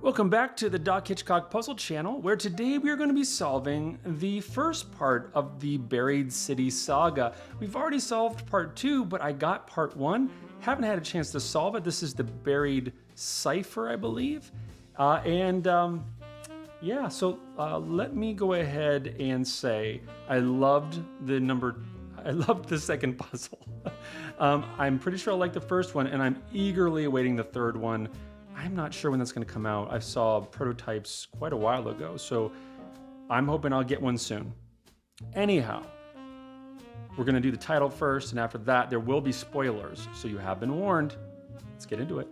Welcome back to the Doc Hitchcock Puzzle Channel, where today we are going to be solving the first part of the Buried City Saga. We've already solved part 2, but I got part 1. Haven't had a chance to solve it. This is the Buried Cypher, I believe. Yeah, so let me go ahead and say I loved the second puzzle. I'm pretty sure I like the first one, and I'm eagerly awaiting the third one. I'm not sure when that's going to come out. I saw prototypes quite a while ago, so I'm hoping I'll get one soon. Anyhow, we're going to do the title first, and after that, there will be spoilers, so you have been warned. Let's get into it.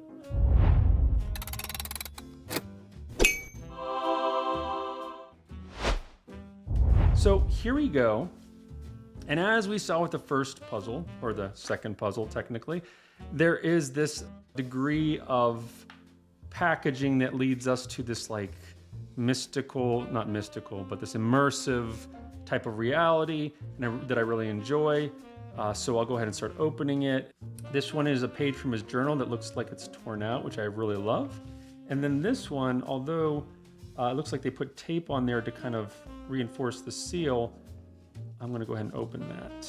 So here we go. And as we saw with the first puzzle, or the second puzzle technically, there is this degree of packaging that leads us to this like not mystical, but this immersive type of reality that I really enjoy. So I'll go ahead and start opening it. This one is a page from his journal that looks like it's torn out, which I really love. And then this one, although it looks like they put tape on there to kind of reinforce the seal, I'm gonna go ahead and open that.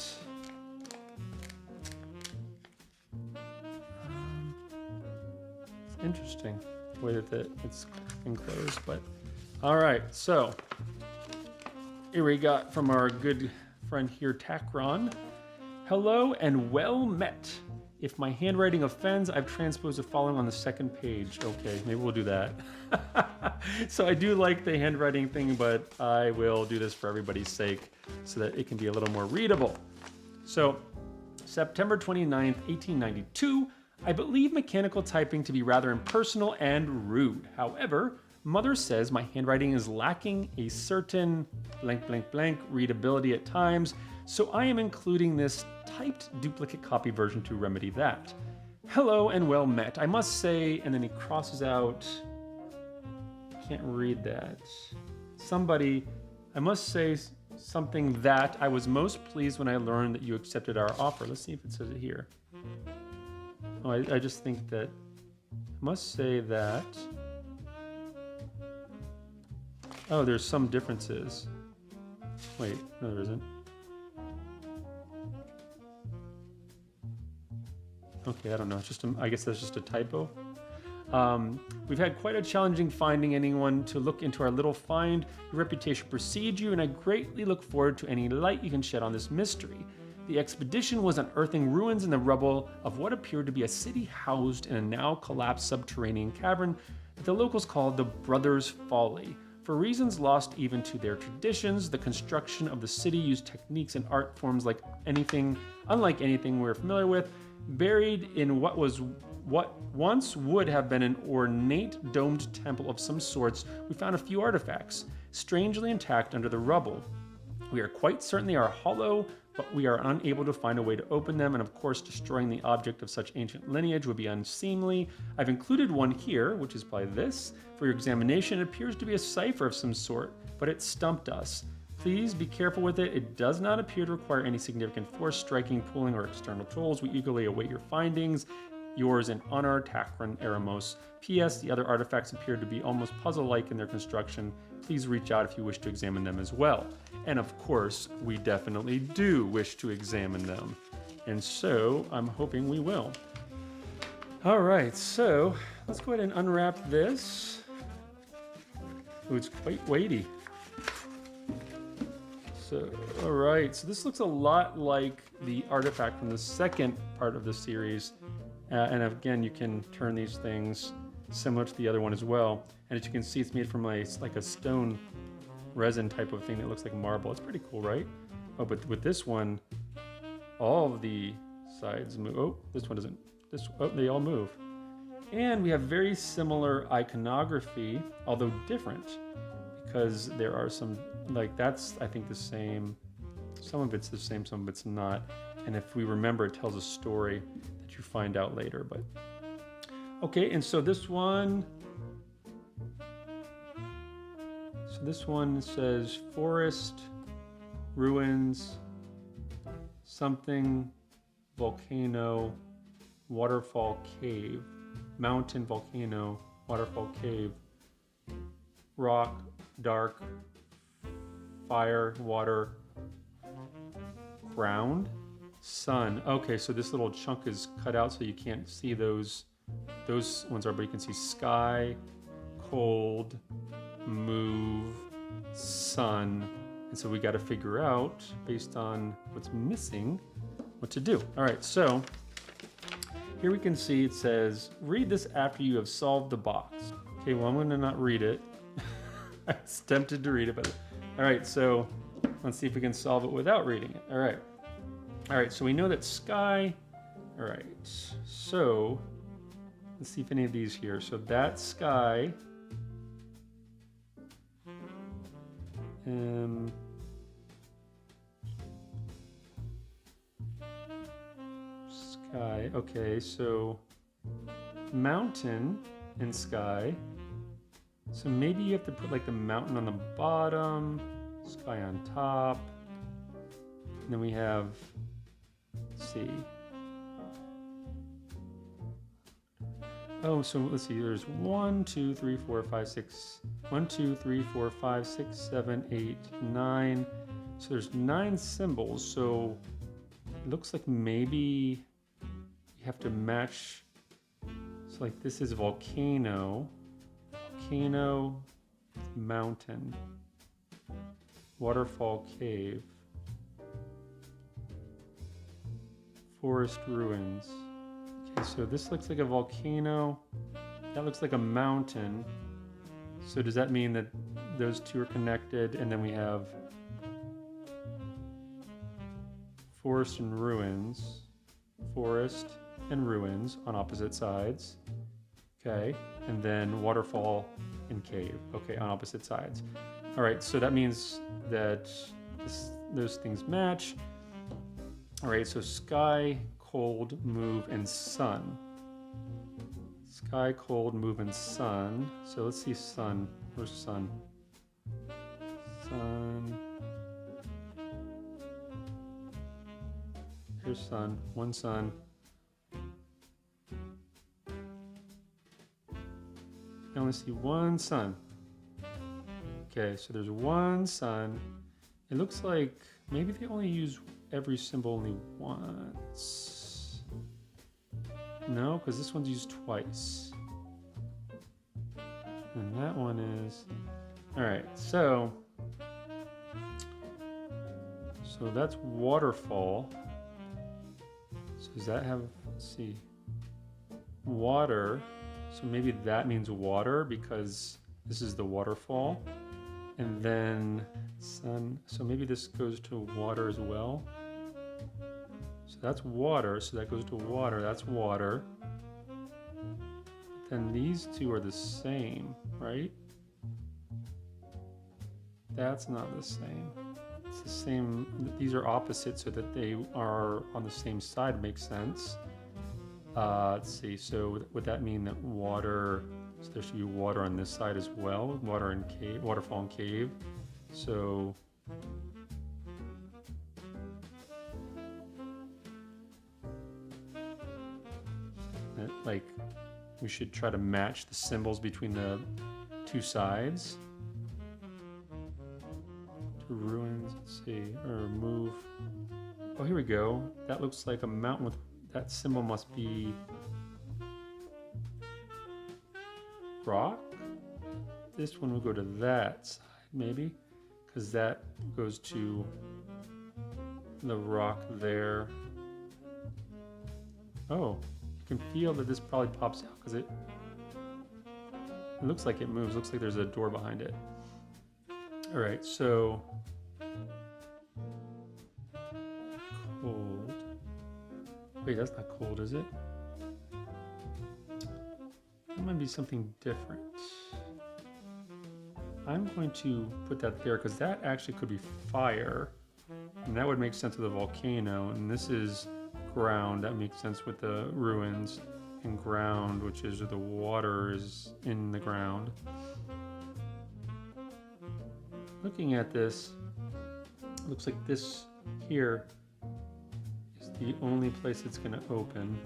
It's interesting the way that it's enclosed, but all right, so here we got from our good friend here, Takron. Hello and well met. If my handwriting offends, I've transposed the following on the second page. Okay, maybe we'll do that. So I do like the handwriting thing, but I will do this for everybody's sake so that it can be a little more readable. So, September 29th, 1892, I believe mechanical typing to be rather impersonal and rude. However, Mother says my handwriting is lacking a certain blank, blank, blank readability at times, so I am including this typed duplicate copy version to remedy that. Hello and well met. I must say, and then he crosses out, can't read that. I must say something that I was most pleased when I learned that you accepted our offer. Let's see if it says it here. Oh, I just think that, I must say that, oh, there's some differences. Wait, no there isn't. Okay, I don't know, I guess that's just a typo. We've had quite a challenging finding anyone to look into our little find. Your reputation precedes you, and I greatly look forward to any light you can shed on this mystery. The expedition was unearthing ruins in the rubble of what appeared to be a city housed in a now collapsed subterranean cavern that the locals called the Brothers' Folly. For reasons lost even to their traditions, the construction of the city used techniques and art forms unlike anything we're familiar with. Buried in what once would have been an ornate domed temple of some sorts, we found a few artifacts, strangely intact under the rubble. We are quite certain they are hollow, but we are unable to find a way to open them, and of course destroying the object of such ancient lineage would be unseemly. I've included one here, which is probably this. For your examination, it appears to be a cipher of some sort, but it stumped us. Please be careful with it. It does not appear to require any significant force, striking, pulling, or external tools. We eagerly await your findings. Yours in honor, Takron Eremos. P.S. The other artifacts appear to be almost puzzle-like in their construction. Please reach out if you wish to examine them as well. And of course, we definitely do wish to examine them. And so, I'm hoping we will. All right, so let's go ahead and unwrap this. Oh, it's quite weighty. So, all right, so this looks a lot like the artifact from the second part of the series. And again, you can turn these things similar to the other one as well. And as you can see, it's made from like a stone resin type of thing that looks like marble. It's pretty cool, right? Oh, but with this one, all of the sides move. Oh, this one doesn't. They all move. And we have very similar iconography, although different, because there are some, like that's, I think, the same. Some of it's the same, some of it's not. And if we remember, it tells a story that you find out later. But okay, and so this one says forest, ruins, something, volcano, waterfall cave, mountain, volcano, waterfall cave. rock, dark, fire, water, ground, sun. Okay, so this little chunk is cut out so you can't see those ones are, but you can see sky, cold, move, sun. And so we got to figure out, based on what's missing, what to do. All right, so here we can see it says, read this after you have solved the box. Okay, well, I'm going to not read it. I was tempted to read it, but all right, so let's see if we can solve it without reading it. All right, so we know that sky. All right, so let's see if any of these here. So that sky. Sky. Okay, so mountain and sky. So maybe you have to put like the mountain on the bottom, sky on top. And then we have, let's see. Oh, so let's see, there's 1, 2, 3, 4, 5, 6. 1, 2, 3, 4, 5, 6, 7, 8, 9. So there's 9 symbols. So it looks like maybe you have to match. So like this is volcano, mountain, waterfall, cave, forest, ruins. Okay, so this looks like a volcano. That looks like a mountain. So does that mean that those two are connected? And then we have forest and ruins. Forest and ruins on opposite sides. Okay. And then waterfall and cave. Okay, on opposite sides. All right, so that means that those things match. All right, so sky, cold, move, and sun. Sky, cold, move, and sun. So let's see sun. Where's sun? Sun. Here's sun. One sun. I only see one sun. Okay, so there's one sun. It looks like maybe they only use every symbol only once. No, because this one's used twice. And that one is... Alright, so that's waterfall. So does that have, let's see, water. So maybe that means water because this is the waterfall. And then sun, so maybe this goes to water as well. So that's water, so that goes to water, that's water. Then these two are the same, right? That's not the same. It's the same, these are opposite so that they are on the same side, makes sense. Let's see, so would that mean that water, so there should be water on this side as well, water and cave, waterfall and cave. So like we should try to match the symbols between the two sides. To ruins, let's see, or move. Oh, here we go. That looks like a mountain with, that symbol must be rock. This one will go to that side, maybe, because that goes to the rock there. Oh, you can feel that this probably pops out because it looks like it moves. Looks like there's a door behind it. All right, so cold. Wait, that's not cold, is it? That might be something different. I'm going to put that there because that actually could be fire. And that would make sense with a volcano. And this is ground. That makes sense with the ruins. And ground, which is the water is in the ground. Looking at this, it looks like this here is the only place it's going to open.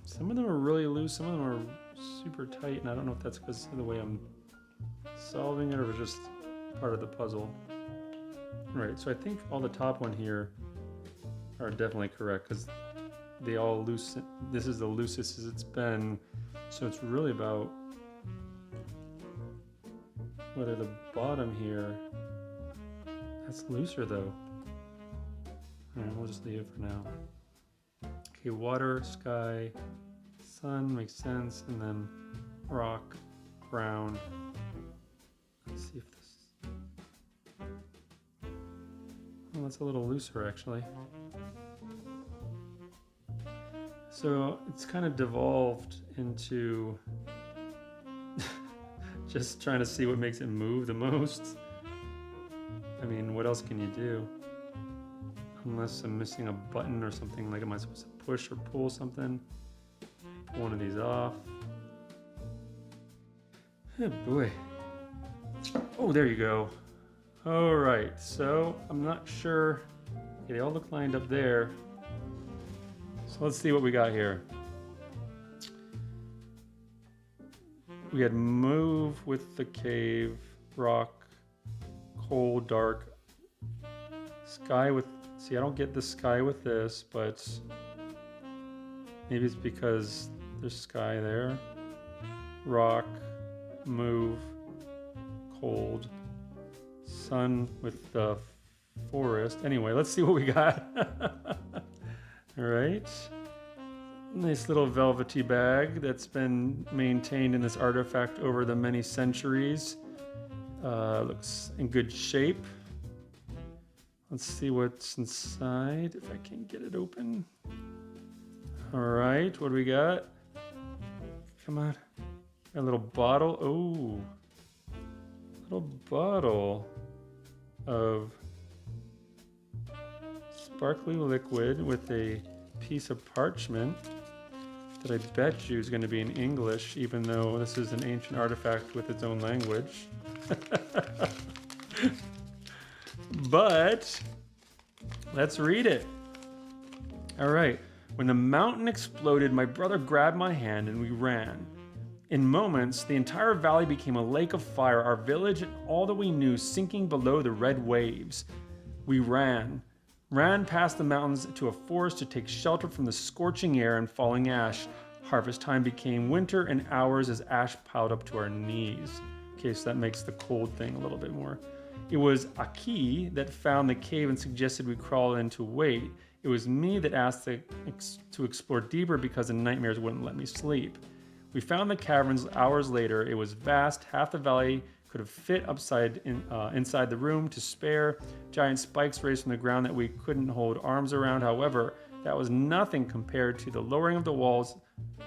Some of them are really loose, some of them are super tight, and I don't know if that's because of the way I'm solving it or just part of the puzzle. Right, so I think all the top one here are definitely correct because they all loosen. This is the loosest as it's been, so it's really about whether the bottom here, that's looser though. Alright, we'll just leave it for now. Okay, water, sky, sun makes sense, and then rock, ground. Let's see if this... Oh, that's a little looser actually. So it's kind of devolved into just trying to see what makes it move the most. I mean, what else can you do? Unless I'm missing a button or something, like am I supposed to push or pull something? Pull one of these off. Oh boy. Oh, there you go. All right, so I'm not sure. Okay, they all look lined up there. So let's see what we got here. We had move with the cave, rock, cold, dark, sky with, see I don't get the sky with this, but maybe it's because there's sky there. Rock, move, cold, sun with the forest. Anyway, let's see what we got. All right. Nice little velvety bag that's been maintained in this artifact over the many centuries. Looks in good shape. Let's see what's inside, if I can get it open. All right, what do we got? Come on. A little bottle. Oh, little bottle of sparkly liquid with a piece of parchment that I bet you is going to be in English, even though this is an ancient artifact with its own language. But let's read it. All right. When the mountain exploded, my brother grabbed my hand and we ran. In moments, the entire valley became a lake of fire, our village and all that we knew sinking below the red waves. We ran past the mountains to a forest to take shelter from the scorching air and falling ash. Harvest time became winter and hours as ash piled up to our knees. Okay, so that makes the cold thing a little bit more. It was Aki that found the cave and suggested we crawl in to wait. It was me that asked to explore deeper because the nightmares wouldn't let me sleep. We found the caverns hours later. It was vast. Half the valley could have fit inside the room to spare. Giant spikes raised from the ground that we couldn't hold arms around. However, that was nothing compared to the lowering of the walls,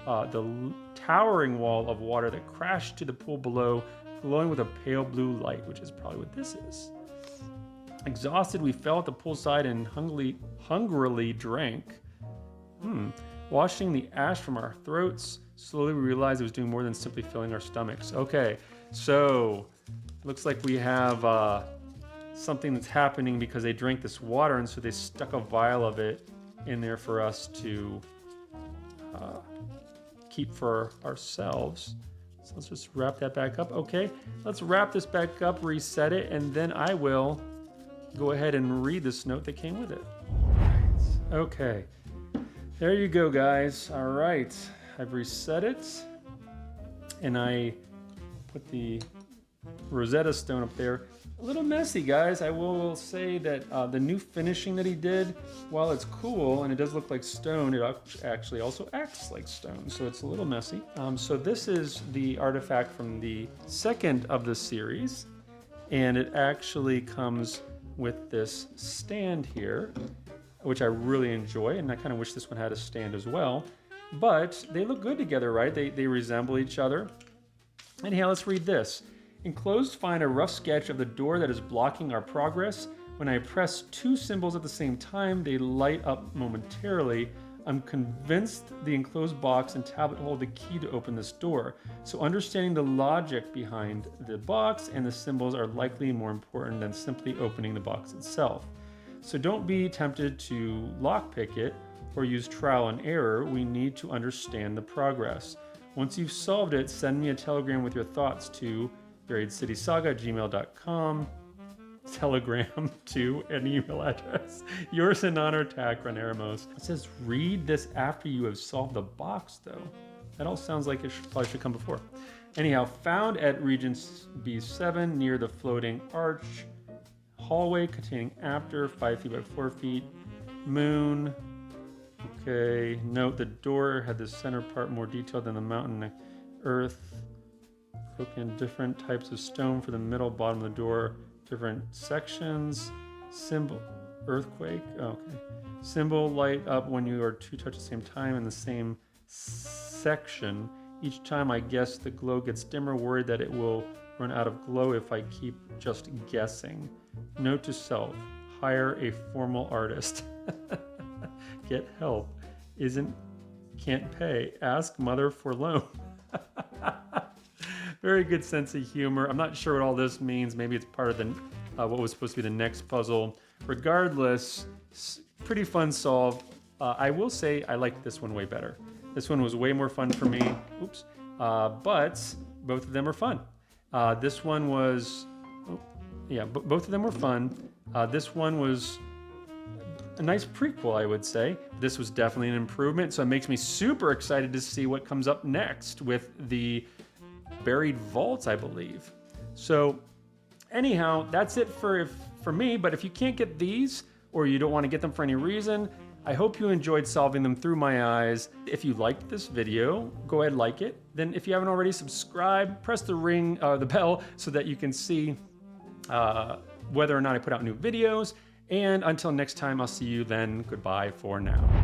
the towering wall of water that crashed to the pool below, glowing with a pale blue light, which is probably what this is. Exhausted, we fell at the poolside and hungrily drank. Washing the ash from our throats, slowly we realized it was doing more than simply filling our stomachs. Okay, so looks like we have something that's happening because they drank this water, and so they stuck a vial of it in there for us to keep for ourselves. So let's just wrap that back up. Okay, let's wrap this back up, reset it, and then I will go ahead and read this note that came with it. Okay, there you go, guys. All right, I've reset it, and I put the Rosetta Stone up there. A little messy, guys. I will say that the new finishing that he did, while it's cool and it does look like stone, it actually also acts like stone, so it's a little messy. So this is the artifact from the second of the series, and it actually comes with this stand here, which I really enjoy, and I kind of wish this one had a stand as well. But they look good together, right? They resemble each other. Anyhow, let's read this. Enclosed, find a rough sketch of the door that is blocking our progress. When I press two symbols at the same time, they light up momentarily. I'm convinced the enclosed box and tablet hold the key to open this door. So understanding the logic behind the box and the symbols are likely more important than simply opening the box itself. So don't be tempted to lockpick it. or use trial and error, we need to understand the progress. Once you've solved it, send me a telegram with your thoughts to buriedcitysaga@gmail.com, telegram to an email address. Yours in honor, Takran Eremos. It says read this after you have solved the box, though. That all sounds like it probably should come before. Anyhow, found at Regents B7 near the floating arch. Hallway containing after 5 feet by 4 feet. Moon. Okay, note the door had the center part more detailed than the mountain. Earth. Broken different types of stone for the middle, bottom of the door. Different sections. Symbol. Earthquake. Okay. Symbol light up when you are two touch at the same time in the same section. Each time I guess the glow gets dimmer, worried that it will run out of glow if I keep just guessing. Note to self, hire a formal artist. Get help. Can't pay. Ask mother for loan. Very good sense of humor. I'm not sure what all this means. Maybe it's part of the what was supposed to be the next puzzle. Regardless, pretty fun solve. I will say I liked this one way better. This one was way more fun for me. Oops. But both of them are fun. This one was, both of them were fun. This one was a nice prequel, I would say. This was definitely an improvement, so it makes me super excited to see what comes up next with the buried vaults, I believe. So anyhow, that's it for me, but if you can't get these or you don't want to get them for any reason, I hope you enjoyed solving them through my eyes. If you liked this video, go ahead and like it. Then if you haven't already, subscribe, press the bell so that you can see whether or not I put out new videos. And until next time, I'll see you then. Goodbye for now.